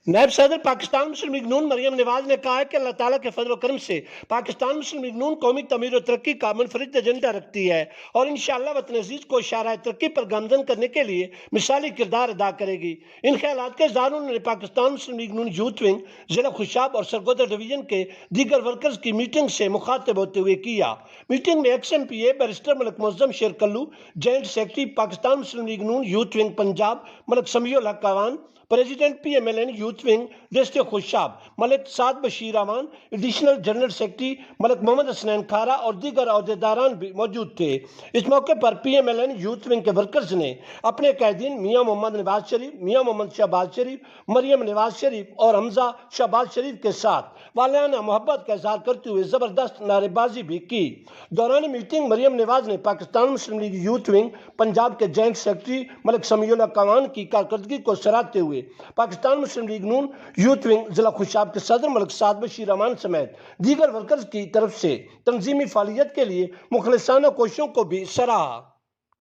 نائب صدر پاکستان مسلم لیگ نون مریم نواز نے کہا ہے کہ اللہ تعالیٰ کے فضل و کرم سے پاکستان مسلم لیگ نون قومی تعمیر و ترقی کا منفرد ایجنڈا رکھتی ہے اور انشاءاللہ وطن عزیز کو شاہراہ ترقی پر گامزن کرنے کے لیے مثالی کردار ادا کرے گی۔ ان خیالات کے اظہار انہوں نے پاکستان مسلم لیگ نون یوتھ ونگ ضلع خوشاب اور سرگودا ڈویژن کے دیگر ورکرز کی میٹنگ سے مخاطب ہوتے ہوئے کیا۔ میٹنگ میں ex M P A barrister Malik Moazzam Sher کلو، joint secretary Pakistan Muslim League Noon youth wing Punjab Malik Sami ul Haq Awan, president P M L N youth wing district Khushab Malik Saad Bashir Awan, additional general secretary Malik Muhammad Hasnain Khara اور دیگر عہدیداران بھی موجود تھے۔ اس موقع پر P M L N youth wing کے ورکرز نے اپنے قائدین میاں محمد نواز شریف، میاں محمد شہباز شریف، مریم نواز شریف اور حمزہ شہباز شریف کے ساتھ والہانہ محبت کا اظہار کرتے ہوئے زبردست نعرے بازی بھی کی۔ دوران میٹنگ مریم نواز نے Pakistan Muslim league youth wing Punjab کے جوائنٹ سیکرٹری ملک سمیع الحق اعوان کی کارکردگی کو سراہتے ہوئے پاکستان مسلم لیگ نون یوتھ ونگ ضلع خوشاب کے صدر ملک سعد بشیر اعوان سمیت دیگر ورکرز کی طرف سے تنظیمی فعالیت کے لیے مخلصانہ کوششوں کو بھی سراہا۔